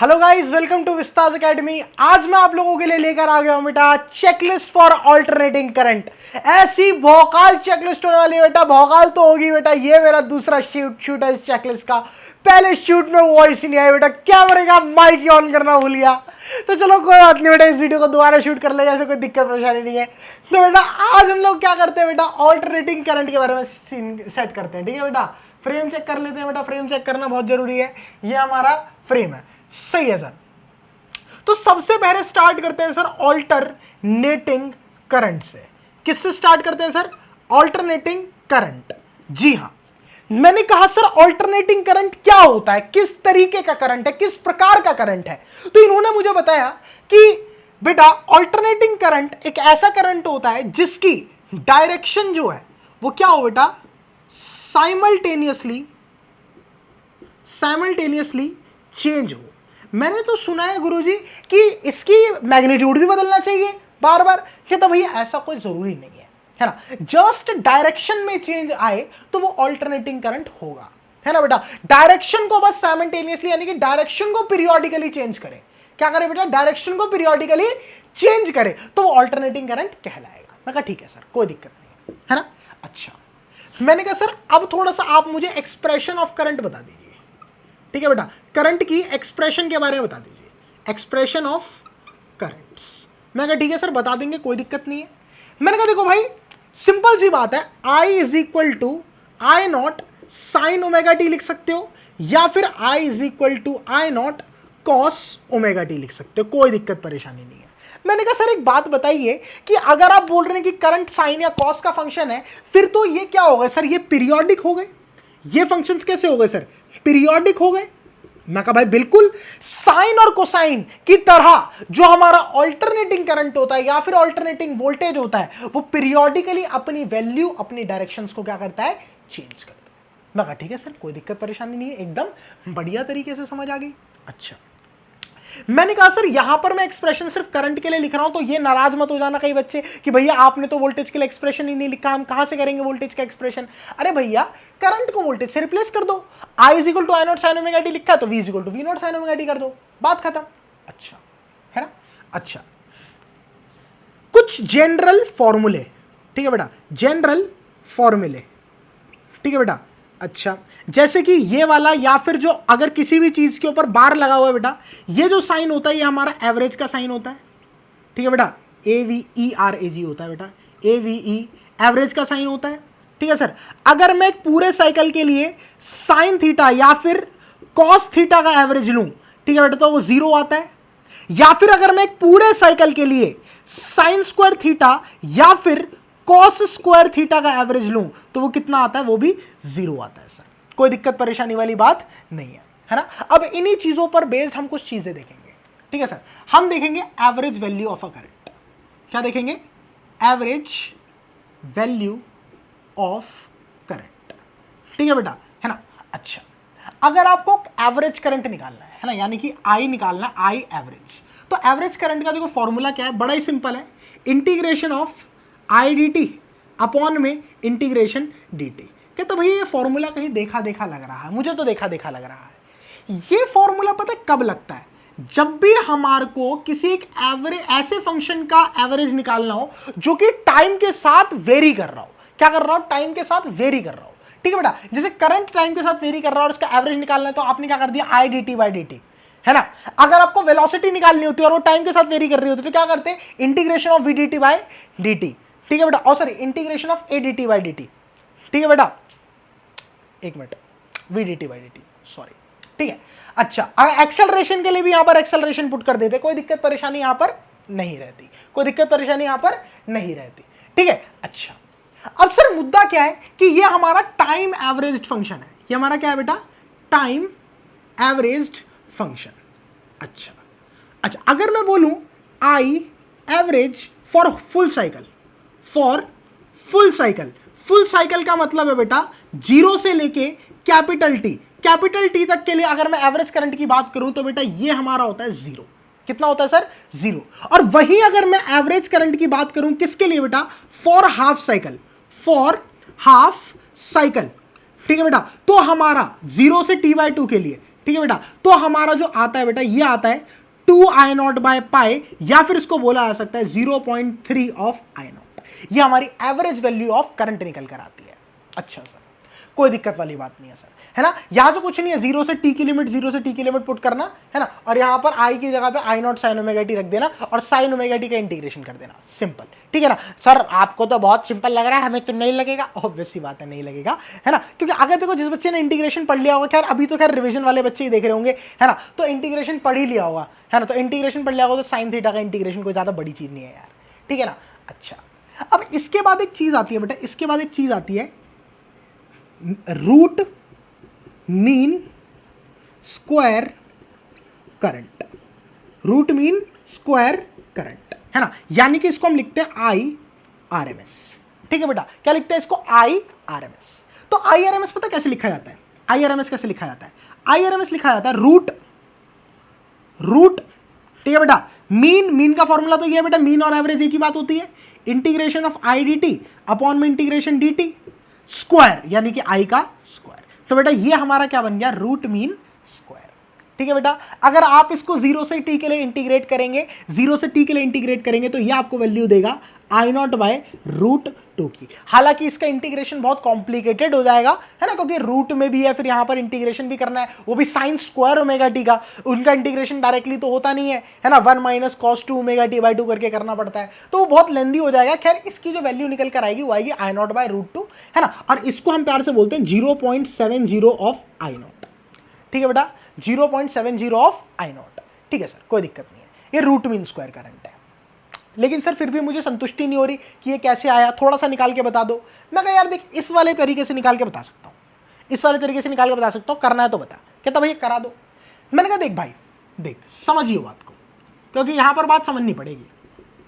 Hello guys, welcome to Vistas Academy. आज मैं आप लोगों के लिए लेकर आ गया हूं बेटा चेकलिस्ट फॉर ऑल्टरनेटिंग करंट। ऐसी भौकाल चेकलिस्ट होने वाली है बेटा, भौकाल तो होगी बेटा। ये मेरा दूसरा शूट है इस चेकलिस्ट का। पहले शूट में वॉइस नहीं आई बेटा, क्या करेगा, माइक ऑन करना भूल गया। तो चलो कोई बात नहीं बेटा, इस वीडियो को दोबारा शूट कर लेगा, ऐसे कोई दिक्कत परेशानी नहीं है। तो बेटा आज हम लोग क्या करते हैं बेटा, ऑल्टरनेटिंग करंट के बारे में सेट करते हैं। ठीक है बेटा, फ्रेम चेक कर लेते हैं बेटा। फ्रेम चेक करना बहुत जरूरी है। ये हमारा फ्रेम है, सही है सर। तो सबसे पहले स्टार्ट करते हैं सर ऑल्टरनेटिंग करंट से। किससे स्टार्ट करते हैं सर? Alternating current. जी हां, मैंने कहा सर ऑल्टरनेटिंग करंट क्या होता है, किस तरीके का करंट है, किस प्रकार का करंट है। तो इन्होंने मुझे बताया कि बेटा ऑल्टरनेटिंग करंट एक ऐसा करंट होता है जिसकी डायरेक्शन जो है वो क्या हो बेटा, साइमल्टेनियसली चेंज हो। मैंने तो सुना है गुरुजी कि इसकी मैग्नीट्यूड भी बदलना चाहिए बार बार। तो भैया ऐसा कोई जरूरी नहीं है ना। जस्ट डायरेक्शन में चेंज आए तो वो ऑल्टरनेटिंग करंट होगा, है ना बेटा। डायरेक्शन को बस साइमल्टेनियसली यानी कि डायरेक्शन को पीरियोडिकली चेंज करे। क्या करे बेटा? डायरेक्शन को पीरियोडिकली चेंज करे तो वो ऑल्टरनेटिंग करंट कहलाएगा। मैं कहा ठीक है सर, कोई दिक्कत नहीं है ना। अच्छा, मैंने कहा सर अब थोड़ा सा आप मुझे एक्सप्रेशन ऑफ करंट बता दीजिए। ठीक है बेटा, करंट की एक्सप्रेशन के बारे में बता दीजिए, एक्सप्रेशन ऑफ करंट्स। मैं कहा ठीक है सर, बता देंगे, कोई दिक्कत नहीं है। मैंने कहा देखो भाई, सिंपल सी बात है, I is equal to I naught sine omega T लिख सकते हो, या फिर I is equal to I naught cos omega T लिख सकते हो, कोई दिक्कत परेशानी नहीं है। मैंने कहा सर एक बात बताइए कि अगर आप बोल रहे हैं कि करंट साइन या कॉस का फंक्शन है, फिर तो ये क्या हो गए सर, ये पीरियोडिक हो गए। ये फंक्शंस कैसे हो गए सर? पीरियोडिक हो गए। मैं कहा भाई बिल्कुल, साइन और कोसाइन की तरह जो हमारा ऑल्टरनेटिंग करंट होता है या फिर ऑल्टरनेटिंग वोल्टेज होता है, वो पीरियोडिकली अपनी वैल्यू, अपनी डायरेक्शंस को क्या करता है, चेंज करता है। मैं कहा ठीक है सर, कोई दिक्कत परेशानी नहीं है, एकदम बढ़िया तरीके से समझ आ गई। अच्छा, मैंने कहा सर यहां पर मैं एक्सप्रेशन सिर्फ करंट के लिए लिख रहा हूं, तो ये नाराज मत हो जाना कई बच्चे कि भैया आपने तो वोल्टेज के लिए एक्सप्रेशन ही नहीं लिखा, हम कहां से करेंगे वोल्टेज का एक्सप्रेशन। अरे भैया, करंट को वोल्टेज से रिप्लेस कर दो। I is equal to I naught sine omega T लिखा है तो V is equal to V naught sine omega T कर दो, बात खत्म। अच्छा है ना। अच्छा, कुछ जनरल फॉर्मूले, ठीक है बेटा, जनरल फॉर्मूले, ठीक है बेटा। अच्छा, जैसे कि ये वाला, या फिर जो अगर किसी भी चीज के ऊपर बार लगा हुआ है बेटा, ये जो साइन होता है ये हमारा एवरेज का साइन होता है। ठीक है बेटा, AVERAG होता है बेटा, AVE एवरेज का साइन होता है। ठीक है सर, अगर मैं एक पूरे साइकिल के लिए साइन थीटा या फिर कॉस थीटा का एवरेज लूं, ठीक है बेटा, तो वो 0 आता है। या फिर अगर मैं एक पूरे साइकिल के लिए साइन स्क्वायर थीटा या फिर कॉस स्क्वायर थीटा का एवरेज लूं तो वो कितना आता है, वो भी 0 आता है सर। कोई दिक्कत परेशानी वाली बात नहीं है ना। अब इन्हीं चीजों पर बेस्ड हम कुछ चीजें देखेंगे। ठीक है सर, हम देखेंगे average value of a current. क्या देखेंगे? Average value of current. ठीक है बेटा, है ना। अच्छा, अगर आपको एवरेज करंट निकालना है ना, यानी कि आई निकालना है, आई एवरेज, तो एवरेज करंट का देखो फॉर्मूला क्या है, बड़ा ही सिंपल है, integration of I D T upon में इंटीग्रेशन डी टी। कहते भैया ये फॉर्मूला कहीं देखा देखा लग रहा है, मुझे तो देखा देखा लग रहा है। ये फॉर्मूला पता है कब लगता है? जब भी हमारे को किसी एक एवरेज, ऐसे फंक्शन का एवरेज निकालना हो जो कि टाइम के साथ वेरी कर रहा हो। क्या कर रहा हो? टाइम के साथ वेरी कर रहा हो। ठीक है बेटा, जैसे करंट टाइम के साथ वेरी कर रहा है और उसका एवरेज निकालना है, तो आपने क्या कर दिया, I D T by D T, है ना। अगर आपको वेलोसिटी निकालनी होती है और वो टाइम के साथ वेरी कर रही होती है, तो क्या करते हैं, integration of V D T by D T. ठीक है बेटा, और sorry integration of A D T by D T. ठीक है बेटा, एक minute, V D T by D T, sorry. ठीक है। अच्छा, एक्सेलरेशन के लिए भी यहां पर एक्सेलरेशन पुट कर देते, कोई दिक्कत परेशानी यहां पर नहीं रहती, कोई दिक्कत परेशानी यहां पर नहीं रहती। ठीक है। अच्छा, अब सर मुद्दा क्या है कि ये हमारा टाइम एवरेज्ड फंक्शन है। ये हमारा क्या है बेटा? Time averaged function. अच्छा अच्छा, अगर मैं बोलूं I average for full cycle, for full cycle, full cycle का मतलब है बेटा 0 से लेके कैपिटल टी तक के लिए अगर मैं एवरेज करंट की बात करूं तो बेटा ये हमारा होता है 0। कितना होता है सर? 0। और वहीं अगर मैं एवरेज करंट की बात करूं किसके लिए बेटा? For half cycle, for half cycle. ठीक है बेटा, तो हमारा 0 से T/2 के लिए, ठीक है बेटा। तो हमारा जो आता है बेटा ये आता है 2I0/π, या फिर इसको बोला जा सकता है 0.3 ऑफ I0। ये हमारी एवरेज वैल्यू ऑफ करंट निकल कर आती है। अच्छा सर, कोई दिक्कत वाली बात नहीं है सर, है ना। यहां से कुछ नहीं है, 0 से t की लिमिट, 0 से t की लिमिट पुट करना है ना, और यहां पर I की जगह पे I0 sin ωt रख देना और sin ωt का इंटीग्रेशन कर देना, सिंपल, ठीक है ना। सर आपको तो बहुत सिंपल लग रहा है, हमें तो नहीं लगेगा, ऑब्वियस सी बात है नहीं लगेगा, है ना, क्योंकि अगर देखो जिस बच्चे ने इंटीग्रेशन पढ़ लिया होगा, खैर अभी तो खैर रिविजन वाले बच्चे ही देख रहे होंगे, है ना, तो इंटीग्रेशन पढ़ ही लिया होगा, है ना, तो इंटीग्रेशन पढ़ लिया होगा तो साइन थीटा का इंटीग्रेशन कोई ज्यादा बड़ी चीज नहीं है यार, ठीक है ना। अच्छा, अब इसके बाद एक चीज आती है बेटा, इसके बाद एक चीज आती है root mean square current, root mean square current, है ना, यानी कि इसको हम लिखते हैं IRMS, ठीक है बेटा। क्या लिखते हैं इसको? IRMS। तो IRMS पता कैसे लिखा जाता है? IRMS कैसे लिखा जाता है? IRMS लिखा जाता है रूट, ठीक है बेटा, मीन का फॉर्मूला तो ये है बेटा, मीन और एवरेज एक ही बात होती है, integration of I dt upon में इंटीग्रेशन dt स्क्वायर, यानी कि I का स्क्वायर। तो बेटा ये हमारा क्या बन गया? रूट मीन स्क्वायर, ठीक है बेटा। अगर आप इसको 0 से t के लिए इंटीग्रेट करेंगे, 0 से t के लिए इंटीग्रेट करेंगे तो ये आपको वैल्यू देगा I0/√2 की। हालांकि इसका इंटीग्रेशन बहुत कॉम्प्लिकेटेड हो जाएगा, है ना, क्योंकि रूट में भी है, फिर यहां पर इंटीग्रेशन भी करना है, वो भी साइन स्क्वायर ωt का। उनका इंटीग्रेशन डायरेक्टली तो होता नहीं है ना, 1 - cos 2 ωt/2 करके करना पड़ता है, तो वो बहुत लेंदी हो जाएगा। खैर इसकी जो वैल्यू निकल कर आएगी वो आएगी I0/√2, है ना, और इसको हम प्यार से बोलते हैं 0.70 ऑफ I0, ठीक है बेटा, 0.70 ऑफ I0, ठीक है सर, कोई दिक्कत नहीं है। ये रूट मीन स्क्वायर करंट है। लेकिन सर फिर भी मुझे संतुष्टि नहीं हो रही कि ये कैसे आया, थोड़ा सा निकाल के बता दो। मैं कहा यार देख, इस वाले तरीके से निकाल के बता सकता हूँ, इस वाले तरीके से निकाल के बता सकता हूँ, करना है तो बता। कहता भैया करा दो। मैंने कहा देख भाई, देख समझिए बात को, क्योंकि यहाँ पर बात समझनी पड़ेगी,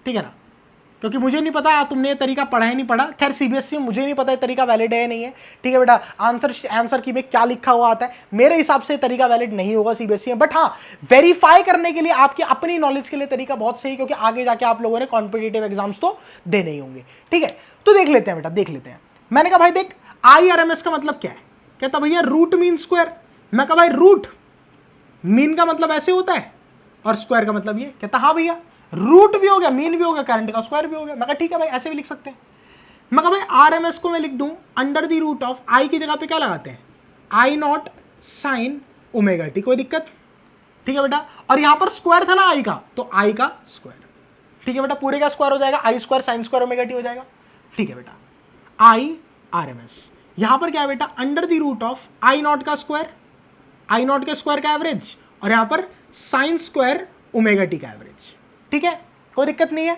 ठीक है ना, क्योंकि मुझे नहीं पता तुमने ये तरीका पढ़ा है नहीं पढ़ा। खैर CBSE में मुझे नहीं पता ये तरीका वैलिड है या नहीं है, ठीक है बेटा। आंसर की में क्या लिखा हुआ आता है, मेरे हिसाब से तरीका वैलिड नहीं होगा CBSE में, बट हाँ वेरीफाई करने के लिए आपकी अपनी नॉलेज के लिए तरीका बहुत सही, क्योंकि आगे जाके आप लोगों ने कॉम्पिटिटिव एग्जाम्स तो देने ही होंगे, ठीक है। तो देख लेते हैं बेटा, देख लेते हैं। मैंने कहा भाई देख IRMS का मतलब क्या है? कहता भैया रूट मीन स्क्वायर। मैं कहा भाई रूट मीन का मतलब ऐसे होता है और स्क्वायर का मतलब ये। कहता हाँ भैया, रूट भी हो गया, मीन भी हो गया, करंट का स्क्वायर भी हो गया। मैं कहा ठीक है भाई, ऐसे भी लिख सकते हैं। मैं कहा भाई RMS को मैं लिख दूं under the root of, I की जगह पे क्या लगाते हैं? I0 sin ωt, कोई दिक्कत? ठीक है बेटा, और यहां पर स्क्वायर था ना I का, तो I का स्क्वायर, ठीक है बेटा, पूरे का स्क्वायर हो जाएगा, I square sin square ωt हो जाएगा, ठीक है बेटा। IRMS यहां पर क्या है बेटा? Under the root of I0 का स्क्वायर, I0 के स्क्वायर का एवरेज, और यहां पर sin स्क्वायर ωt का एवरेज, ठीक है, कोई दिक्कत नहीं है।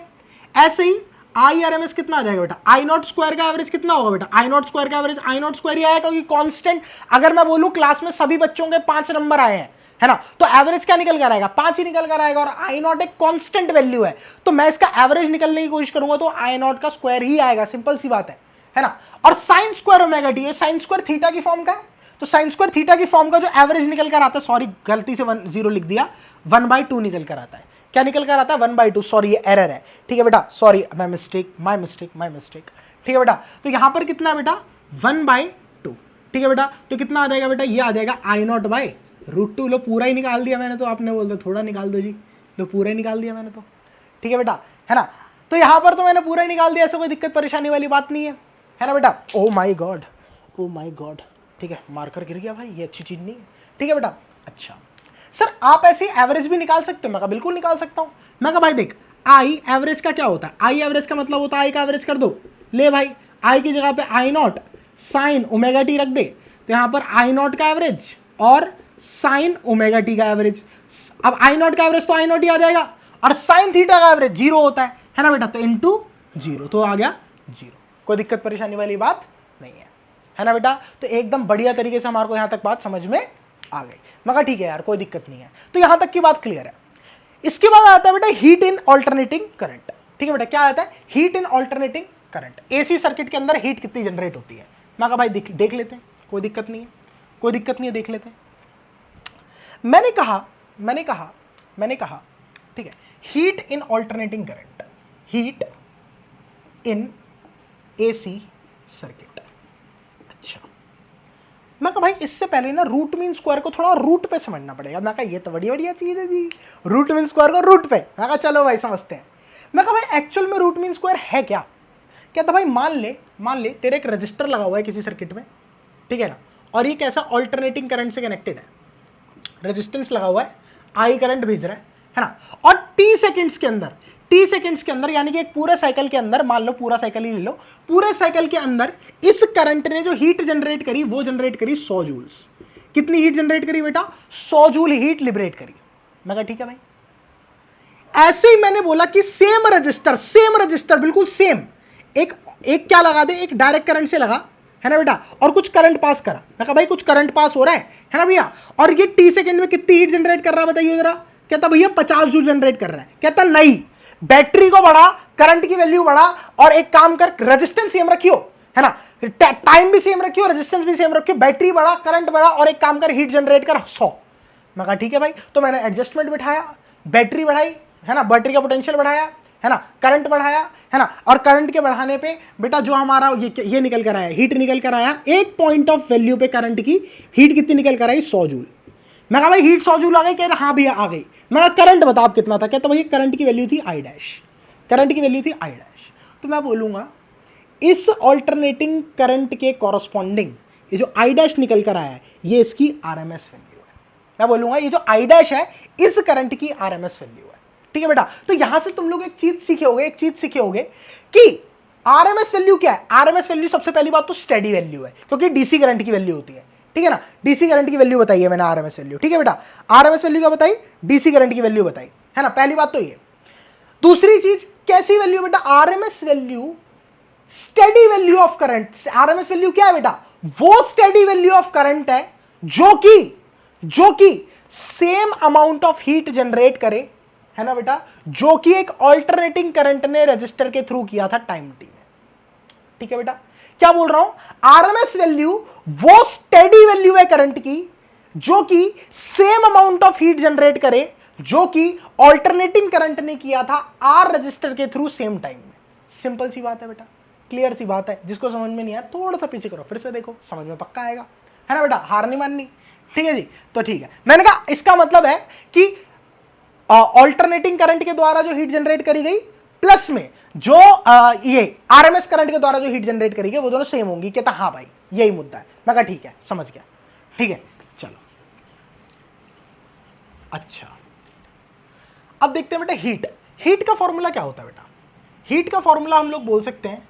ऐसे ही IRMS कितना आ जाएगा बेटा? I0 स्क्वायर का एवरेज कितना होगा बेटा? I0 स्क्वायर का एवरेज I0 स्क्वायर ही आएगा, क्योंकि कांस्टेंट, अगर मैं बोलूं क्लास में सभी बच्चों के 5 नंबर आए हैं, है ना, तो एवरेज क्या निकल कर आएगा? 5 ही निकल कर आएगा, और I0 एक कांस्टेंट वैल्यू है, तो मैं इसका एवरेज निकलने की कोशिश करूंगा तो I0 का स्क्वायर ही आएगा, सिंपल सी बात है ना। और साइन स्क्वायर ωt है, साइन स्क्वायर थीटा की फॉर्म का है, तो साइन स्क्वायर थीटा की फॉर्म का जो एवरेज निकल कर आता है, सॉरी गलती से 0 लिख दिया, 1/2 निकल कर आता है। क्या निकल कर आता है? 1/2, सॉरी ये एरर है, ठीक है बेटा, सॉरी माय मिस्टेक, ठीक है बेटा। तो यहां पर कितना है बेटा? 1/2, ठीक है बेटा। तो कितना आ जाएगा बेटा? ये आ जाएगा I0/√2। लो पूरा ही निकाल दिया मैंने तो, आपने बोलते थोड़ा निकाल दो जी, लो पूरा ही निकाल दिया मैंने तो, ठीक है बेटा, है ना। तो यहां पर तो मैंने पूरा ही निकाल दिया, ऐसे कोई दिक्कत परेशानी वाली बात नहीं है ना बेटा। ओ माई गॉड, ठीक है, मार्कर गिर गया भाई, ये अच्छी चीज नहीं है, ठीक है बेटा। अच्छा सर आप ऐसे एवरेज भी निकाल सकते हो? मैं कहा बिल्कुल निकाल सकता हूं। मैं कहा भाई देख, आई एवरेज का क्या होता है? आई एवरेज का मतलब होता है आई का एवरेज कर दो। ले भाई, आई की जगह पे I0 sin ωt रख दे, तो यहां पर I0 का एवरेज और sin ωt का एवरेज। अब I0 का एवरेज तो I0 ही आ जाएगा, और sin थीटा का एवरेज 0 होता है ना बेटा, तो इंटू 0, तो आ गया 0। कोई दिक्कत परेशानी वाली बात नहीं है ना बेटा। तो एकदम बढ़िया तरीके से हमारे को यहां तक बात समझ में आ गई। मगर ठीक है यार, कोई दिक्कत नहीं है, तो यहां तक की बात क्लियर है। इसके बाद आता है बेटा हीट इन ऑल्टरनेटिंग करंट, ठीक है बेटा। क्या आता है? Heat in alternating current. AC circuit के अंदर हीट कितनी जनरेट होती है? मैं कहा भाई देख लेते हैं, कोई दिक्कत नहीं है, देख लेते हैं। मैंने कहा ठीक है, heat in alternating current, heat in AC circuit. अच्छा मैं कहा भाई इससे पहले ना रूट मीन स्क्वायर को थोड़ा रूट पे समझना पड़ेगा। मैं कहा ये तो बड़ी बढ़िया चीज है जी, रूट मीन स्क्वायर को रूट पे। मैं कहा चलो भाई समझते हैं। मैं कहा भाई एक्चुअल में रूट मीन स्क्वायर है क्या? कहता भाई मान ले तेरे एक रजिस्टर लगा हुआ है किसी सर्किट में, ठीक है ना, और ये कैसा ऑल्टरनेटिंग करंट से कनेक्टेड है, रेजिस्टेंस लगा हुआ है, आई करंट भेज रहा है ना, और टी सेकेंड्स के अंदर यानी कि एक पूरे साइकिल के अंदर, मान लो पूरा साइकिल ही ले लो, पूरे साइकिल के अंदर इस करंट ने जो हीट जनरेट करी वो जनरेट करी 100 जूल्स। कितनी हीट जनरेट करी बेटा? 100 जूल हीट लिबरेट करी। मैं कहा ठीक है भाई। ऐसे ही मैंने बोला कि सेम रजिस्टर बिल्कुल सेम, एक क्या लगा दे, एक डायरेक्ट करंट से लगा, है ना बेटा, और कुछ करंट पास करा। मैं कहा भाई कुछ करंट पास हो रहा है ना भैया, और ये टी सेकंड में कितनी हीट जनरेट कर रहा है बताइए जरा। कहता भैया 50 जूल जनरेट कर रहा है। कहता नहीं, बैटरी को बढ़ा, करंट की वैल्यू बढ़ा, और एक काम कर, रेजिस्टेंस सेम रखियो, है ना, टाइम भी सेम रखियो, रेजिस्टेंस भी सेम रखियो, बैटरी बढ़ा, करंट बढ़ा, और एक काम कर हीट जनरेट कर 100। मैं कहा ठीक है भाई। तो मैंने एडजस्टमेंट बिठाया, बैटरी बढ़ाई, है ना, बैटरी का पोटेंशियल बढ़ाया, है ना, करंट बढ़ाया, है ना, और करंट के बढ़ाने पे बेटा जो हमारा ये निकल कर आया, हीट निकल कर आया, एक पॉइंट ऑफ वैल्यू पे करंट की हीट कितनी निकल कर आई? 100 जूल। मैं कहा भाई हीट 100 जूल आ गई? कह रहा हाँ भैया आ गई। मैं करंट बता आप कितना था? कहता भाई करंट की वैल्यू थी आई डैश, करंट की वैल्यू थी आई डैश। तो मैं बोलूंगा इस ऑल्टरनेटिंग करंट के कॉरस्पॉन्डिंग ये जो आई डैश निकल कर आया है ये इसकी आरएमएस वैल्यू है। मैं बोलूंगा ये जो आई डैश है इस करंट की आरएमएस वैल्यू है। ठीक है बेटा। तो यहां से तुम लोग एक चीज सीखे होगे कि आरएमएस वैल्यू क्या है। आरएमएस वैल्यू सबसे पहली बात तो स्टेडी वैल्यू है, क्योंकि डीसी करंट की वैल्यू होती है। ठीक है ना, डीसी करंट की वैल्यू बताई है मैंने, आरएमएस वैल्यू। ठीक है बेटा, आरएमएस वैल्यू क्या बताई? डीसी करंट की वैल्यू बताई, है ना, पहली बात तो ये। दूसरी चीज कैसी वैल्यू बेटा? RMS value steady value of current. RMS value क्या है बेटा? वो स्टेडी वैल्यू ऑफ करंट है जो कि same amount of heat generate करे, है ना बेटा, जो कि एक ऑल्टरनेटिंग करंट ने रजिस्टर के थ्रू किया था टाइम टी में। ठीक है बेटा, क्या बोल रहा हूं? आरएमएस वैल्यू वो स्टेडी वैल्यू है करंट की जो कि same amount of heat generate करे जो कि ऑल्टरनेटिंग करंट ने किया था आर रजिस्टर के थ्रू सेम टाइम में। सिंपल सी बात है बेटा, क्लियर सी बात है। जिसको समझ में नहीं आया थोड़ा सा पीछे करो, फिर से देखो, समझ में पक्का आएगा, है ना बेटा, हार नहीं माननी। ठीक है जी, तो ठीक है, मैंने कहा इसका मतलब है कि ऑल्टरनेटिंग करंट के द्वारा जो हीट जनरेट करी गई प्लस में जो ये आरएमएस करंट के द्वारा जो हीट जनरेट करी गई वो दोनों सेम होंगी। कहता हाँ भाई यही मुद्दा है। मैं कहा ठीक है, समझ गया। ठीक है, चलो अच्छा, अब देखते हैं बेटा हीट का फॉर्मूला क्या होता है बेटा। हीट का फॉर्मूला हम लोग बोल सकते हैं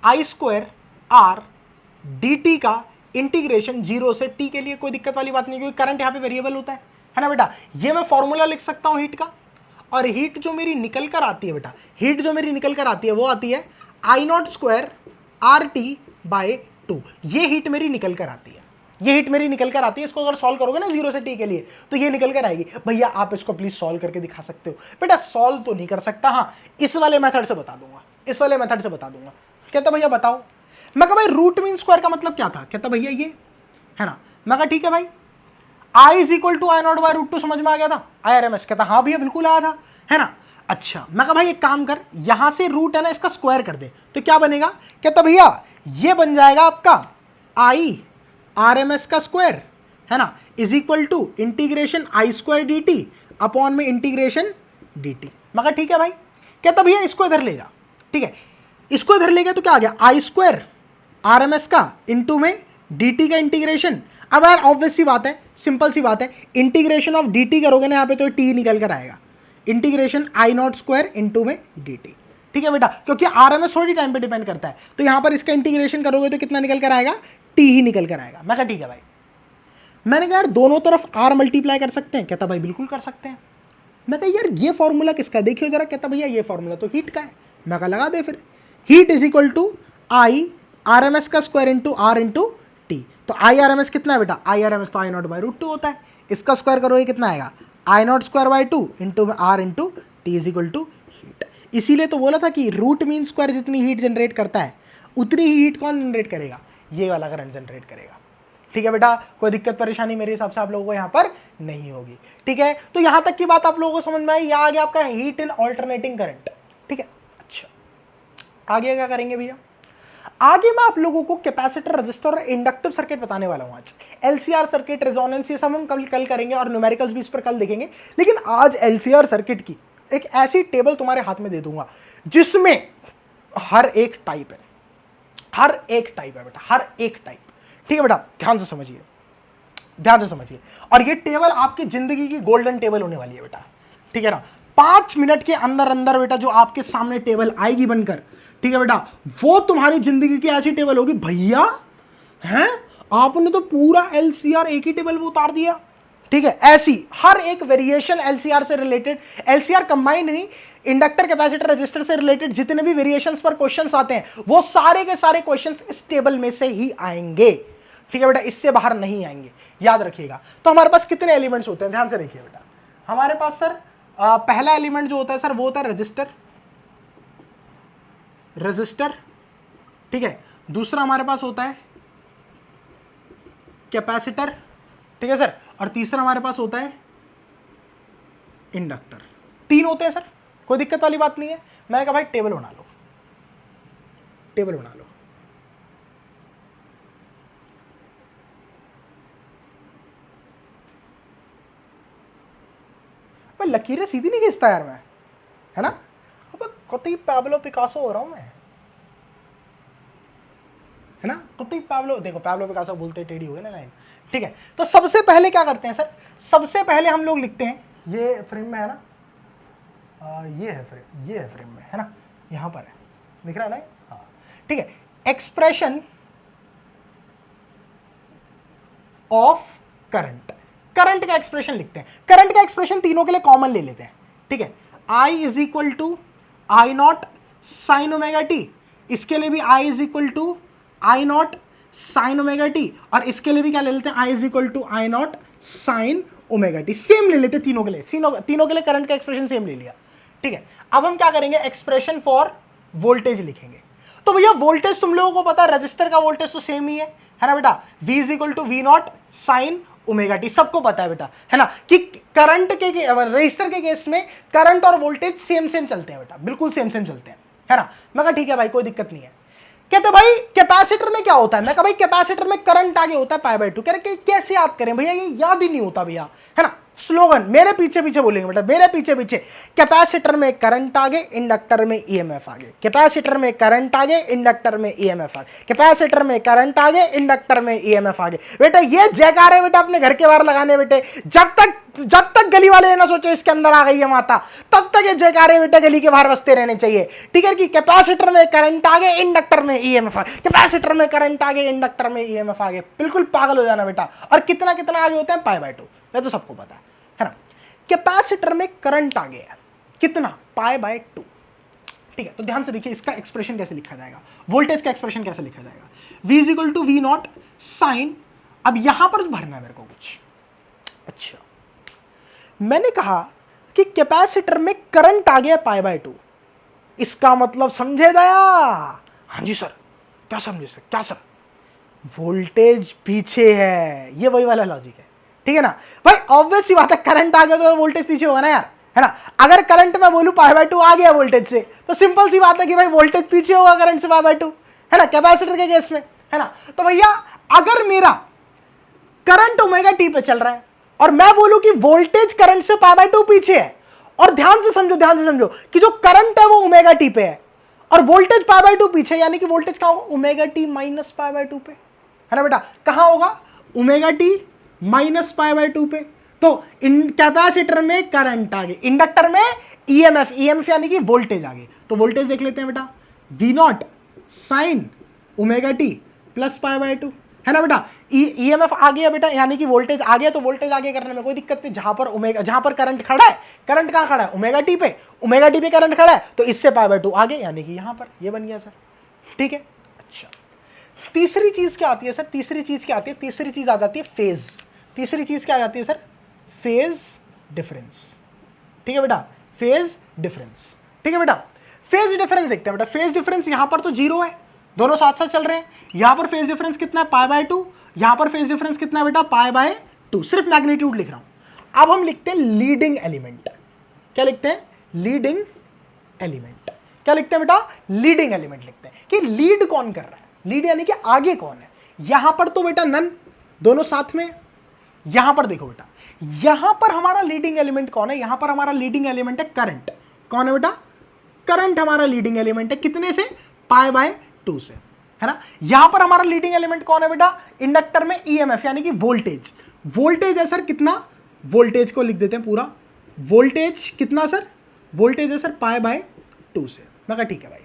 आई स्क्वायर आर डी टी का इंटीग्रेशन 0 से t के लिए। कोई दिक्कत वाली बात नहीं, क्योंकि करंट यहां पे वेरिएबल होता है ना बेटा। ये मैं फॉर्मूला लिख सकता हूं हीट का, और हीट जो मेरी निकल कर आती है बेटा, हीट जो मेरी निकल कर आती है वो आती है I naught square R T by 2। ये हीट मेरी निकल कर आती है, ये हीट मेरी निकल कर आती है। इसको अगर सॉल्व करोगे ना 0 से t के लिए तो ये निकल कर आएगी। भैया आप इसको प्लीज सॉल्व करके दिखा सकते हो? बेटा सॉल्व तो नहीं कर सकता, हाँ इस वाले मेथड से बता दूंगा, इस वाले मेथड से बता दूंगा। कहता भैया बताओ। मैं कहा भाई रूट मीन स्क्वायर का मतलब क्या था? कहता भैया ये है ना। मैं कहा ठीक है भाई, I is equal to I naught by root 2 समझ में आ गया था, आई आर एम एस। कहता हाँ भैया बिल्कुल आया था, है ना। अच्छा, मैं कहा भाई एक काम कर, यहां से रूट है ना इसका स्क्वायर कर दे तो क्या बनेगा? कहता भैया ये बन जाएगा आपका आई आर एम एस का स्क्वायर, है ना, is equal to integration I square D T upon में इंटीग्रेशन डी टी। मैं कहा ठीक है भाई। कहता भैया इसको इधर ले जा। ठीक है, इसको इधर ले गया तो क्या आ गया? आई स्क्वायर आर एम एस का इंटू में डी टी का इंटीग्रेशन। अब यार ऑब्वियस सी बात है, सिंपल सी बात है, इंटीग्रेशन ऑफ डी टी करोगे ना यहाँ पे तो टी निकल कर आएगा, इंटीग्रेशन आई नॉट स्क्वायर इंटू में डी टी। ठीक है बेटा, क्योंकि आर एम एस थोड़ी टाइम पे डिपेंड करता है, तो यहाँ पर इसका इंटीग्रेशन करोगे तो कितना निकल कर आएगा? टी ही निकल कर आएगा। मैं कहा ठीक है भाई। मैंने कहा यार दोनों तरफ आर मल्टीप्लाई कर सकते हैं? कहता भाई बिल्कुल कर सकते हैं। मैं कहा यार ये फॉर्मूला किसका है देखियो जरा। कहता भैया ये फॉर्मूला तो हीट का है। मैं कहा लगा दे फिर, heat is equal to I R M S का square into R into T. तो आई आर एम एस कितना है बेटा? आई आर एम एस तो आई नॉट बाई रूट 2 होता है, इसका स्क्वायर करोगे कितना आएगा? I naught square by 2 into R into T is equal to heat. इसीलिए तो बोला था कि रूट मीन स्क्वायर जितनी हीट जनरेट करता है उतनी ही हीट कौन जनरेट करेगा? ये वाला करंट जनरेट करेगा। ठीक है बेटा, कोई दिक्कत परेशानी मेरे हिसाब से आप लोगों को यहाँ पर नहीं होगी। ठीक है, तो यहाँ तक की बात आप लोगों को समझ में आई। यहाँ आ गया आपका हीट इन ऑल्टरनेटिंग करंट। ठीक है, अच्छा आगे क्या करेंगे भैया? आगे मैं आप लोगों को कैपेसिटर, रजिस्टर और इंडक्टिव सर्किट बताने वाला हूं आज। एलसीआर सर्किट, रेजोनेंस, ये सब हम कल करेंगे और न्यूमेरिकल्स भी इस पर कल देखेंगे। लेकिन आज एलसीआर सर्किट की एक ऐसी टेबल तुम्हारे हाथ में दे दूंगा जिसमें हर एक टाइप है, हर एक टाइप है बेटा, हर एक टाइप। ठीक है बेटा, ध्यान से समझिए, ध्यान से समझिए। और ये टेबल आपकी जिंदगी की गोल्डन टेबल होने वाली है बेटा। ठीक है ना, 5 मिनट के अंदर अंदर बेटा जो आपके सामने टेबल आएगी बनकर, ठीक है बेटा, वो तुम्हारी जिंदगी की ऐसी टेबल होगी, भैया हैं आपने तो पूरा एलसीआर एक ही टेबल में उतार दिया। ठीक है, ऐसी हर एक वेरिएशन एलसीआर से रिलेटेड, एलसीआर कंबाइंड नहीं, इंडक्टर, कैपेसिटर, रजिस्टर से रिलेटेड जितने भी वेरिएशंस पर क्वेश्चंस आते हैं वो सारे के सारे क्वेश्चंस इस टेबल में से ही आएंगे। ठीक है बेटा, इससे बाहर नहीं आएंगे, याद रखिएगा। तो हमारे पास कितने एलिमेंट्स होते हैं, ध्यान से देखिए बेटा। हमारे पास सर पहला एलिमेंट जो होता है सर वो होता है रजिस्टर, रजिस्टर। ठीक है, दूसरा हमारे पास होता है कैपेसिटर। ठीक है सर, और तीसरा हमारे पास होता है इंडक्टर। 3 होते हैं सर, कोई दिक्कत वाली बात नहीं है। मैंने कहा भाई टेबल बना लो, टेबल बना लो। भाई लकीरें सीधी नहीं खींचता यार मैं, है ना। अब कतई पैब्लो पिकासो हो रहा हूं मैं, है ना, कतई पैब्लो। देखो पैब्लो पिकासो बोलते टेढ़ी हो गई ना लाइन। ठीक है, तो सबसे पहले क्या करते हैं सर, सबसे पहले हम लोग लिखते हैं, ये फ्रेम में है ना, ये है फ्रेम, ये है फ्रेम में, है ना, यहां पर है, दिख रहा है ना। हाँ ठीक है, एक्सप्रेशन ऑफ करंट, करंट का एक्सप्रेशन लिखते हैं। करंट का एक्सप्रेशन तीनों के लिए कॉमन ले लेते हैं। ठीक है, I is equal to I naught sine omega T, इसके लिए भी I is equal to I naught sine omega T, और इसके लिए भी क्या ले लेते हैं, I is equal to I naught sine omega T. Same ले लेते हैं तीनों के लिए, तीनों के लिए करंट का एक्सप्रेशन सेम ले लिया। ठीक है, अब हम क्या करेंगे, एक्सप्रेशन फॉर वोल्टेज लिखेंगे। तो भैया वोल्टेज तुम लोगों को पता है, रजिस्टर का वोल्टेज तो सेम ही है ना बेटा, V is equal to V naught sine omega T, सबको पता है बेटा, है ना, कि करंट के रजिस्टर के केस में करंट और वोल्टेज सेम सेम चलते हैं बेटा, बिल्कुल सेम सेम चलते हैं, है ना। मैं कहा ठीक है भाई कोई दिक्कत नहीं है। कहते भाई कैपेसिटर में क्या होता है, मैं कहा भाई कैपेसिटर में करंट आगे होता है पाई बाय 2। कह रहे कैसे याद करें भैया, ये याद ही नहीं होता भैया, है ना। स्लोगन मेरे पीछे पीछे बोलेंगे बेटा, मेरे पीछे पीछे, कैपेसिटर में करंट आगे, इंडक्टर में ईएमएफ आगे, कैपेसिटर में करंट आगे, इंडक्टर में ईएमएफ आगे, कैपेसिटर में करंट आगे, इंडक्टर में ईएमएफ आगे। बेटा ये जयकारे बेटा अपने घर के बाहर लगाने बेटे, जब तक गली वाले ना सोचो इसके अंदर आ गई है माता, तब तक ये जयकारे बेटा गली के बाहर बसते रहने चाहिए। ठीक है, कि कैपेसिटर में करंट आगे, इंडक्टर में ईएमएफ आगे, कैपेसिटर में करंट आगे, इंडक्टर में ईएमएफ आगे, बिल्कुल पागल हो जाना बेटा। और कितना कितना आगे होता है, पाई बाय 2, ये तो सबको पता है ना। कैपेसिटर में करंट आ गया कितना, पाई बाय 2। ठीक है, तो ध्यान से देखिए इसका एक्सप्रेशन कैसे लिखा जाएगा, वोल्टेज का एक्सप्रेशन कैसे लिखा जाएगा, V is equal to V naught sine. अब यहां पर भरना है मेरे को कुछ। अच्छा, मैंने कहा कि कैपेसिटर में करंट आ गया पाई बाय 2, इसका मतलब समझे दया। हाँ जी सर, क्या समझे सर, क्या सर, वोल्टेज पीछे है, ये वही वाला लॉजिक है। ठीक है ना भाई, ऑब्वियस सी बात है, करंट आ गया तो वोल्टेज पीछे होगा ना यार, है ना। अगर करंट मैं बोलूं पाई बाय 2 आ गया वोल्टेज से, तो सिंपल सी बात है कि भाई वोल्टेज पीछे होगा करंट से पाई बाय 2, है ना, कैपेसिटर के केस में, है ना। तो भैया अगर मेरा करंट ओमेगा टी पे चल रहा है और मैं बोलूं कि वोल्टेज करंट से पाई बाय 2 पीछे है, और ध्यान से समझो कि जो करंट है वो ओमेगा टी पे है और वोल्टेज पाई बाय 2 पीछे, यानी कि वोल्टेज कहां होगा, omega T minus pi by 2 पे, है ना बेटा। कहां होगा, omega T minus pi by 2 पे। तो इन कैपेसिटर में करंट आगे, इंडक्टर में ईएमएफ, ईएमएफ यानी कि वोल्टेज आगे। तो वोल्टेज देख लेते हैं बेटा, V naught sine omega T plus pi by 2, है ना बेटा। ईएमएफ आ गया बेटा, यानी कि वोल्टेज आ गया, तो वोल्टेज आगे करने में कोई दिक्कत नहीं। जहां पर करंट खड़ा है, करंट कहां खड़ा है, ओमेगा टी पे, ओमेगा टी पे करंट खड़ा है, तो इससे पाई बाय 2 आगे, यानी कि यहां पर ये बन गया सर। ठीक है, अच्छा तीसरी चीज क्या आती है सर, तीसरी चीज क्या आती है, तीसरी चीज आ जाती है फेज। तीसरी चीज क्या आ जाती है सर, फेज डिफरेंस। ठीक है बेटा, फेज डिफरेंस। ठीक है बेटा, फेज डिफरेंस देखते हैं बेटा। फेज डिफरेंस यहां पर तो 0 है, दोनों साथ साथ चल रहे हैं। यहां पर फेज डिफरेंस कितना है, पाई बाय 2, यहां पर फेज डिफरेंस कितना है बेटा, पाई बाय 2, सिर्फ मैग्नीट्यूड लिख रहा हूं। अब हम लिखते हैं लीडिंग एलिमेंट। क्या लिखते हैं, लीडिंग एलिमेंट। क्या लिखते हैं बेटा, लीडिंग एलिमेंट लिखते हैं कि लीड कौन कर रहा है, लीड यानी कि आगे कौन है। यहां पर तो बेटा नन, दोनों साथ में। यहां पर देखो बेटा, यहां पर हमारा लीडिंग एलिमेंट कौन है, यहां पर हमारा लीडिंग एलिमेंट है करंट। कौन है बेटा, करंट हमारा लीडिंग एलिमेंट है, कितने से, π/2 से, है ना। यहां पर हमारा लीडिंग एलिमेंट कौन है बेटा, इंडक्टर में ईएमएफ यानी कि वोल्टेज। वोल्टेज है सर कितना, वोल्टेज को लिख देते हैं पूरा, वोल्टेज कितना सर, वोल्टेज है सर π/2 से। मैं कहा ठीक है भाई।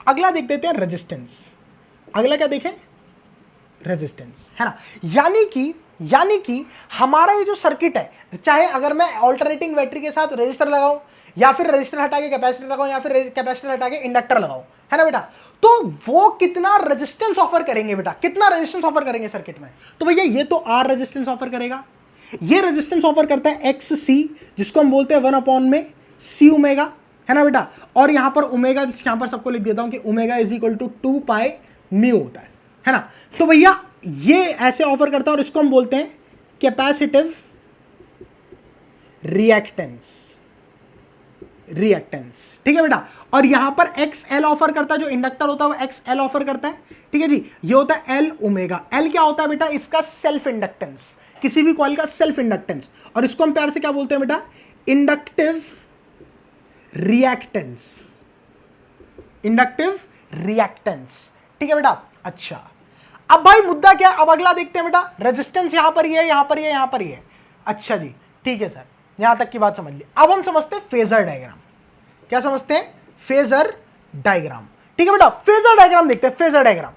अगला देख देते हैं रेजिस्टेंस। अगला क्या देखें, रेजिस्टेंस, है ना। यानी कि हमारा ये जो सर्किट है, चाहे अगर मैं ऑल्टरनेटिंग बैटरी के साथ रेजिस्टर लगाऊं, या फिर रेजिस्टर हटा के कैपेसिटर लगाऊं, या फिर कैपेसिटर हटा के इंडक्टर लगाऊं, है ना बेटा, तो वो कितना रेजिस्टेंस ऑफर करेंगे बेटा, कितना रेजिस्टेंस ऑफर करेंगे सर्किट में। तो भैया ये तो आर रेजिस्टेंस ऑफर करेगा, ये रेजिस्टेंस ऑफर करता है एक्स सी, जिसको हम बोलते हैं 1/c ओमेगा, है ना बेटा। और यहां पर ओमेगा, यहां पर सबको लिख देता हूं कि ओमेगा इज इक्वल टू 2πμ होता है ना। तो भैया ये ऐसे ऑफर करता है, और इसको हम बोलते हैं कैपेसिटिव रिएक्टेंस, ठीक है बेटा। और यहां पर XL ऑफर करता है, जो इंडक्टर होता है वो XL ऑफर करता है, ठीक है जी। ये होता है L ओमेगा। L क्या होता है बेटा, इसका सेल्फ इंडक्टेंस, किसी भी कॉइल का सेल्फ इंडक्टेंस। और इसको हम प्यार से क्या बोलते हैं बेटा, इंडक्टिव रिएक्टेंस, इंडक्टिव रिएक्टेंस, ठीक है बेटा। अच्छा, अब भाई मुद्दा क्या है, अब अगला देखते हैं बेटा। रेजिस्टेंस यहां पर ही है, यहां पर ही है, यहां पर ही है। अच्छा जी, ठीक है सर, यहां तक की बात समझ ली। अब हम समझते हैं फेजर डायग्राम। क्या समझते हैं, फेजर डायग्राम, ठीक है बेटा। फेजर डायग्राम देखते हैं, फेजर डायग्राम।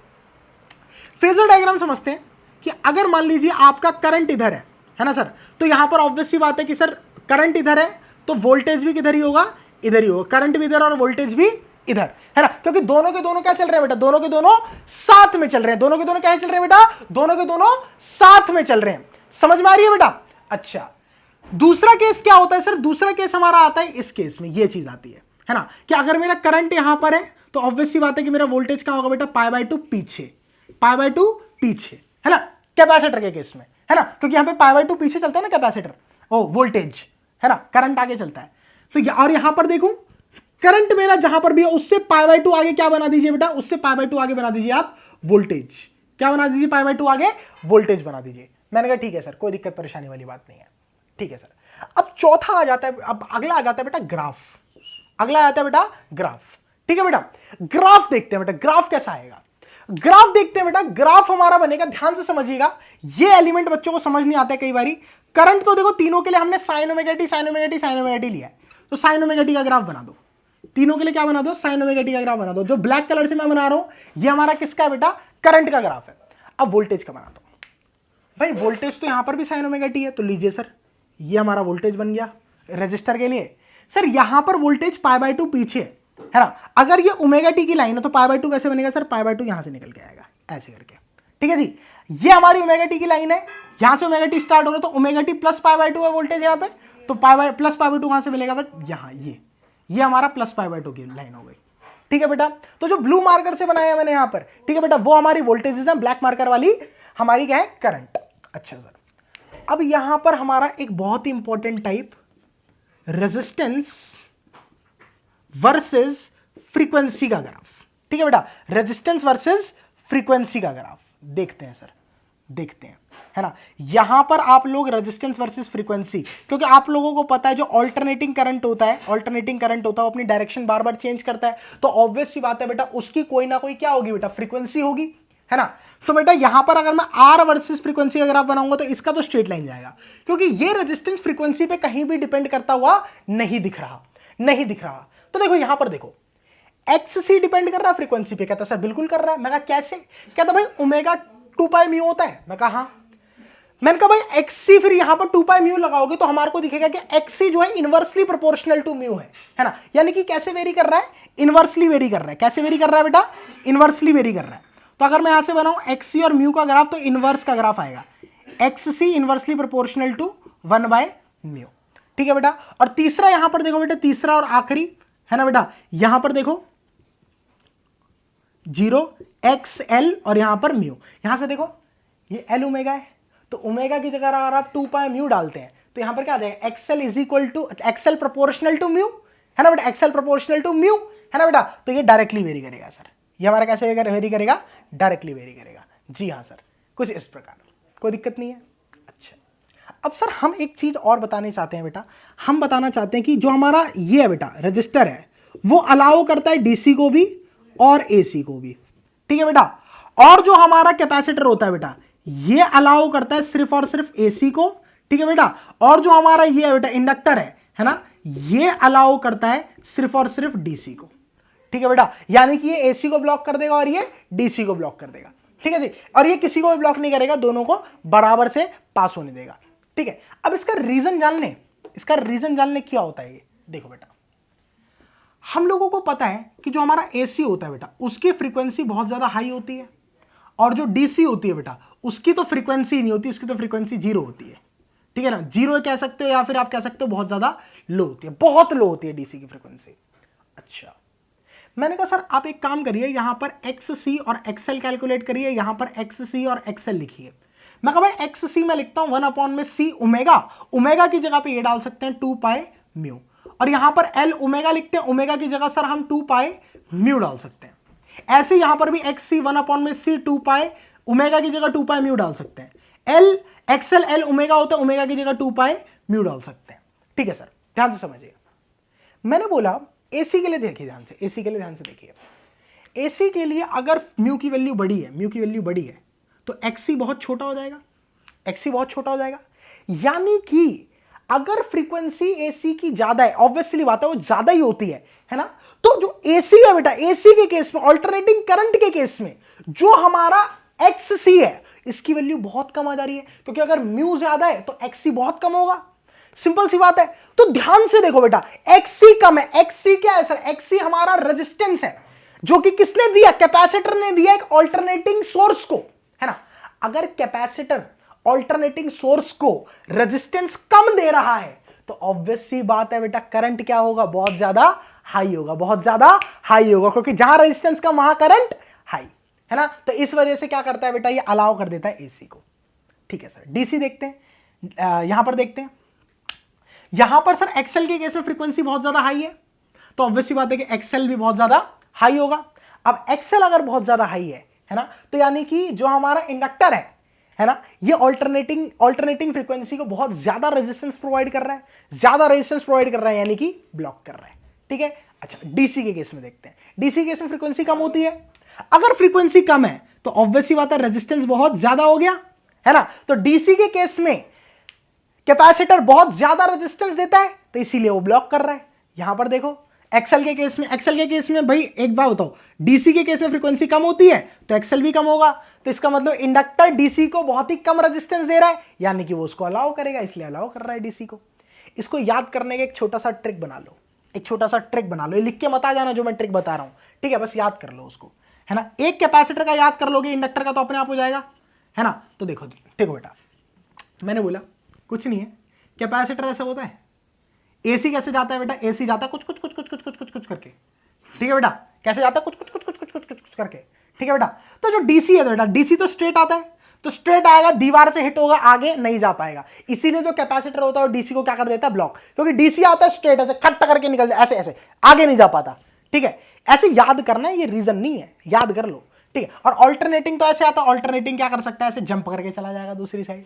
फेजर डायग्राम समझते हैं कि अगर मान लीजिए आपका करंट इधर है ना सर, तो यहां पर ऑब्वियस सी बात है कि सर करंट इधर है तो वोल्टेज भी किधर ही होगा, इधर ही होगा। करंट भी इधर और वोल्टेज भी इधर, है ना, क्योंकि दोनों के दोनों क्या चल रहे हैं बेटा, दोनों के दोनों साथ में चल रहे हैं। दोनों के दोनों क्या चल रहे हैं बेटा, दोनों के दोनों साथ में चल रहे हैं। समझ में आ रही है बेटा। अच्छा, दूसरा केस क्या होता है सर, दूसरा केस हमारा आता है इस केस में, ये चीज आती है ना, कि अगर मेरा करंट यहां पर है तो ऑब्वियस सी बात है कि मेरा वोल्टेज क्या होगा बेटा, π/2 पीछे, π/2 पीछे, है ना, कैपेसिटर के केस में, है ना, क्योंकि यहां पे π/2 पीछे चलता है ना कैपेसिटर, ओ वोल्टेज, है ना, करंट आगे चलता है। तो और यहां पर देखो करंट मेरा जहां पर भी है उससे π/2 आगे क्या बना दीजिए बेटा, उससे π/2 आगे बना दीजिए आप वोल्टेज। क्या बना दीजिए, π/2 आगे वोल्टेज बना दीजिए। मैंने कहा ठीक है सर, कोई दिक्कत परेशानी वाली बात नहीं है, ठीक है सर। अब चौथा आ जाता है, अब अगला आ जाता है बेटा ग्राफ। अगला आ जाता है बेटा ग्राफ, ठीक है बेटा। ग्राफ देखते हैं बेटा, ग्राफ कैसा आएगा, ग्राफ देखते हैं बेटा। ग्राफ हमारा बनेगा, ध्यान से समझिएगा, ये एलिमेंट बच्चों को समझ नहीं आता है कई बारी। करंट तो देखो तीनों के लिए हमने sin ωt sin ωt sin ωt लिया है, तो sin ωt का ग्राफ बना दो। तीनों के लिए क्या बना दो, sin ωt का ग्राफ बना दो। जो ब्लैक कलर से मैं बना रहा हूं ये हमारा किसका है बेटा, करंट का ग्राफ है। अब वोल्टेज का बना दो भाई, वोल्टेज तो यहां पर भी sin ωt है, तो लीजिए सर ये हमारा वोल्टेज बन गया रजिस्टर के लिए। सर यहां पर वोल्टेज π/2 पीछे है ना, अगर ये ωt की लाइन है तो π/2 कैसे बनेगा सर, π/2 यहां से निकल के आएगा ऐसे करके, ठीक है जी। ये हमारी ωt की लाइन है, यहां से ωt स्टार्ट हो रहा है तो ωt प्लस π/2 है वोल्टेज यहां पे, तो प्लस π/2 कहां से मिलेगा बट यहां, ये हमारा प्लस π/2 की लाइन हो गई, ठीक है बेटा। तो जो ब्लू मार्कर से बनाया मैंने यहां पर, ठीक है बेटा, वो हमारी वोल्टेजेस है, ब्लैक मार्कर वाली हमारी क्या है, करंट। अच्छा सर, अब यहां पर हमारा एक बहुत ही important type, resistance versus frequency का ग्राफ, ठीक है बेटा। रेजिस्टेंस वर्सेस फ्रीक्वेंसी का ग्राफ देखते हैं सर, देखते हैं, है ना। यहां पर आप लोग रेजिस्टेंस वर्सेस फ्रीक्वेंसी, क्योंकि आप लोगों को पता है जो ऑल्टरनेटिंग करंट होता है, ऑल्टरनेटिंग करंट होता है वो अपनी डायरेक्शन बार बार चेंज करता है, तो ऑब्वियस सी बात है बेटा उसकी कोई ना कोई क्या होगी बेटा, फ्रीक्वेंसी होगी, है ना। तो बेटा यहां पर अगर मैं आर वर्सेस फ्रीक्वेंसी का ग्राफ बनाऊंगा तो इसका तो स्ट्रेट लाइन जाएगा, क्योंकि ये रेजिस्टेंस फ्रीक्वेंसी पे कहीं भी डिपेंड करता हुआ नहीं दिख रहा, नहीं दिख रहा। तो देखो यहां पर देखो XC डिपेंड कर रहा है फ्रीक्वेंसी पे, कहता सर बिल्कुल कर रहा है। मैं कहा कैसे, कहता भाई ओमेगा 2πμ होता है। मैं कहा हाँ। मैंने कहा भाई XC फिर यहां पर 2πμ लगाओगे तो हमारे को दिखेगा कि XC जो है इनवर्सली प्रोपोर्शनल टू म्यू है ना, यानी कि कैसे वेरी कर रहा है, इनवर्सली वेरी कर रहा है। कैसे वेरी कर रहा है बेटा, इनवर्सली वेरी कर रहा है। तो अगर मैं यहां से बनाऊं XC और म्यू का ग्राफ, तो इनवर्स का ग्राफ आएगा, XC इनवर्सली प्रोपोर्शनल टू 1/μ, ठीक है बेटा। और तीसरा यहां पर देखो बेटा, तीसरा और आखिरी है ना बेटा, यहां पर देखो 0 XL और यहां पर म्यू। यहां से देखो ये L ओमेगा है, तो ओमेगा की जगह अगर आप 2πμ डालते हैं तो यहां पर क्या आ जाएगा, XL is equal to XL proportional to mu, है ना बेटा, XL प्रोपोर्शनल टू म्यू, है ना बेटा, तो ये डायरेक्टली वेरी करेगा सर, ये हमारा कैसे वेरी करेगा, डायरेक्टली वेरी करेगा। जी हाँ सर, कुछ इस प्रकार, कोई दिक्कत नहीं है। अच्छा, अब सर हम एक चीज और बताने चाहते हैं बेटा, हम बताना चाहते हैं कि जो हमारा ये है बेटा रजिस्टर है, वो अलाउ करता है डीसी को भी और एसी को भी, ठीक है बेटा। और जो हमारा कैपेसिटर होता है बेटा, ये अलाउ करता है सिर्फ और सिर्फ एसी को, ठीक है बेटा। और जो हमारा ये है बेटा इंडक्टर है ना, ये अलाउ करता है सिर्फ और सिर्फ डीसी को, ठीक है बेटा। यानी कि ये एसी को ब्लॉक कर देगा और ये डीसी को ब्लॉक कर देगा, ठीक है जी। और ये किसी को भी ब्लॉक नहीं करेगा, दोनों को बराबर से पास होने देगा, ठीक है। अब इसका रीजन जान लें, इसका रीजन जान लें क्या होता है। ये देखो बेटा, हम लोगों को पता है कि जो हमारा एसी होता है बेटा, उसकी फ्रीक्वेंसी बहुत ज्यादा हाई होती है, और जो डीसी होती है बेटा, उसकी तो फ्रीक्वेंसी नहीं होती, उसकी तो फ्रीक्वेंसी जीरो होती है, ठीक है ना। जीरो कह सकते हो या फिर आप कह सकते हो बहुत ज्यादा लो होती है, बहुत लो होती है डीसी की फ्रीक्वेंसी। अच्छा, मैंने कहा सर आप एक काम करिए, यहां पर एक्स सी और एक्सएल कैलकुलेट करिए, यहां पर एक्स सी और एक्सएल लिखिए। मैं कहा भाई एक्स सी में लिखता हूं 1/c ओमेगा, ओमेगा की जगह पे ये डाल सकते हैं 2 पाई म्यू, और यहां पर एल ओमेगा लिखते हैं, ओमेगा की जगह सर हम 2 पाई म्यू डाल सकते हैं। ऐसे यहां पर भी एक्स सी 1/c 2 पाई, ओमेगा की जगह 2 पाई म्यू डाल सकते हैं। एल एक्सएल एल ओमेगा होता है, ओमेगा की जगह 2 पाई म्यू डाल सकते हैं, ठीक है सर, ध्यान से समझिए। मैंने बोला एसी के लिए देखिए ध्यान से, एसी के लिए ध्यान से देखिए। एसी के लिए अगर म्यू की वैल्यू बड़ी है, म्यू की वैल्यू बड़ी है, तो एक्सी बहुत छोटा हो जाएगा, एक्सी बहुत छोटा हो जाएगा। यानी कि अगर फ्रीक्वेंसी एसी की ज्यादा है, ऑब्वियसली बात है वो ज्यादा ही होती है ना, तो जो एसी है बेटा, एसी के केस में, अल्टरनेटिंग करंट के केस में, जो हमारा एक्ससी है, इसकी वैल्यू बहुत कम आ जा रही है, क्योंकि अगर म्यू ज्यादा है तो एक्सी बहुत कम होगा, सिंपल सी बात है। तो ध्यान से देखो बेटा, एक्सी कम है, एक्सी क्या है सर, एक्सी हमारा रेजिस्टेंस है, जो कि किसने दिया, कैपेसिटर ने दिया एक अल्टरनेटिंग सोर्स को, है ना। अगर कैपेसिटर अल्टरनेटिंग सोर्स को रेजिस्टेंस कम दे रहा है, तो ऑब्वियस सी बात है बेटा, करंट क्या होगा, बहुत ज्यादा हाई होगा, बहुत ज्यादा हाई होगा, क्योंकि जहां रेजिस्टेंस कम वहां करंट हाई, है ना। तो इस वजह से क्या करता है बेटा, ये अलाउ कर देता है एसी को, ठीक है सर। डीसी देखते हैं, यहां पर देखते हैं, यहां पर सर एक्सएल के केस में फ्रीक्वेंसी बहुत ज्यादा हाई है, तो ऑब्वियस सी बात है कि एक्सएल भी बहुत ज्यादा हाई होगा। अब एक्सएल अगर बहुत ज्यादा हाई है ना, तो यानी कि जो हमारा इंडक्टर है ना, ये ऑल्टरनेटिंग फ्रीक्वेंसी को बहुत ज्यादा रेजिस्टेंस प्रोवाइड कर रहा है, ज्यादा रेजिस्टेंस प्रोवाइड कर रहा है, यानी कि ब्लॉक कर रहा है, ठीक है। अच्छा, डीसी के केस में देखते हैं, डीसी के केस में फ्रीक्वेंसी कम होती है, अगर फ्रीक्वेंसी कम है तो ऑब्वियस सी बात है रेजिस्टेंस बहुत ज्यादा हो गया, है ना। तो डीसी के केस में कैपेसिटर बहुत ज्यादा रेजिस्टेंस देता है, तो इसीलिए वो ब्लॉक कर रहा है। यहां पर देखो एक्सएल के केस में भाई एक बात बताओ, डीसी के केस में फ्रीक्वेंसी कम होती है तो एक्सएल भी कम होगा, तो इसका मतलब इंडक्टर डीसी को बहुत ही कम रेजिस्टेंस दे रहा है, यानी कि वो उसको अलाउ करेगा, इसलिए अलाउ कर रहा है डीसी को। इसको याद करने का एक छोटा सा ट्रिक बना लो, एक छोटा सा ट्रिक बना लो, ये लिख के मत आ जाना जो मैं ट्रिक बता रहा हूं, ठीक है, बस याद कर लो उसको, है ना। एक कैपेसिटर का याद कर लोगे, इंडक्टर का तो अपने आप हो जाएगा, है ना। तो देखो बेटा, मैंने बोला कुछ नहीं है, कैपेसिटर ऐसा होता है, एसी कैसे जाता है बेटा, एसी जाता है कुछ कुछ कुछ कुछ कुछ कुछ कुछ कुछ करके, ठीक है बेटा, कैसे जाता है कुछ कुछ कुछ कुछ कुछ कुछ कुछ करके, ठीक है बेटा। तो जो डीसी है बेटा, डीसी तो स्ट्रेट आता है, तो स्ट्रेट आएगा, दीवार से हिट होगा, आगे नहीं जा पाएगा, इसीलिए जो कैपेसिटर होता है डीसी को क्या कर देता है, ब्लॉक, क्योंकि डीसी आता है स्ट्रेट, ऐसे खट करके निकल जाए, ऐसे ऐसे आगे नहीं जा पाता, ठीक है। ऐसे याद करना है, ये रीजन नहीं है, याद कर लो, ठीक है। और ऑल्टरनेटिंग तो ऐसे आता है, ऑल्टरनेटिंग क्या कर सकता है, ऐसे जंप करके चला जाएगा दूसरी साइड,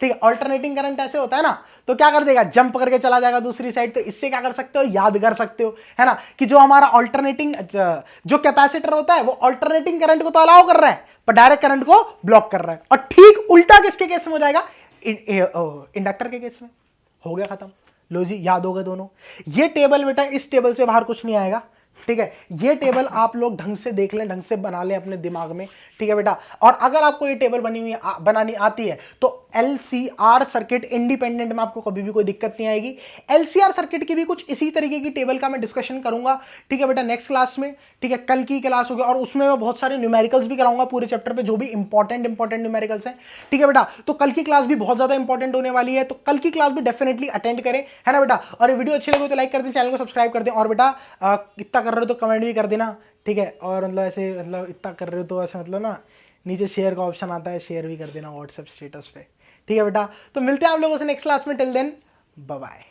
ठीक है। अल्टरनेटिंग करंट ऐसे होता है ना, तो क्या कर देगा, जंप करके चला जाएगा दूसरी साइड। तो इससे क्या कर सकते हो, याद कर सकते हो, है ना, कि जो हमारा अल्टरनेटिंग जो कैपेसिटर होता है वो अल्टरनेटिंग करंट को तो अलाउ कर रहा है, पर डायरेक्ट करंट को ब्लॉक कर रहा है। और ठीक उल्टा किसके केस में हो जाएगा, इंडक्टर के केस में। हो गया खत्म, लो जी, याद होगा दोनों। ये टेबल बेटा, इस टेबल से बाहर कुछ नहीं आएगा, ठीक है। ये टेबल आप लोग ढंग से देख लें, ढंग से बना लें अपने दिमाग में, ठीक है बेटा। और अगर आपको ये टेबल बनानी आती है तो एलसीआर सर्किट इंडिपेंडेंट में आपको कभी भी कोई दिक्कत नहीं आएगी। एलसीआर सर्किट की भी कुछ इसी तरीके की टेबल का मैं डिस्कशन करूंगा, ठीक है बेटा, नेक्स्ट क्लास में, ठीक है। कल की क्लास होगी और उसमें मैं बहुत सारे न्यूमेरिकल्स भी कराऊंगा पूरे चैप्टर पे, जो भी इंपॉर्टेंट न्यूमेरिकल्स हैं, ठीक है बेटा। तो कल की क्लास भी बहुत ज्यादा इंपॉर्टेंट होने वाली है, तो कल की क्लास भी डेफिनेटली अटेंड करें, है ना बेटा। और वीडियो अच्छी लगे तो लाइक कर दें, चैनल को सब्सक्राइब कर दें, और बेटा इतना कर रहे हो तो कमेंट भी कर देना, ठीक है। और मतलब ऐसे, मतलब इतना कर रहे हो तो ऐसे मतलब ना, नीचे शेयर का ऑप्शन आता है, शेयर भी कर देना व्हाट्सएप स्टेटस पे, ठीक है बेटा। तो मिलते हैं आप लोगों से नेक्स्ट क्लास में, टिल देन बाय बाय।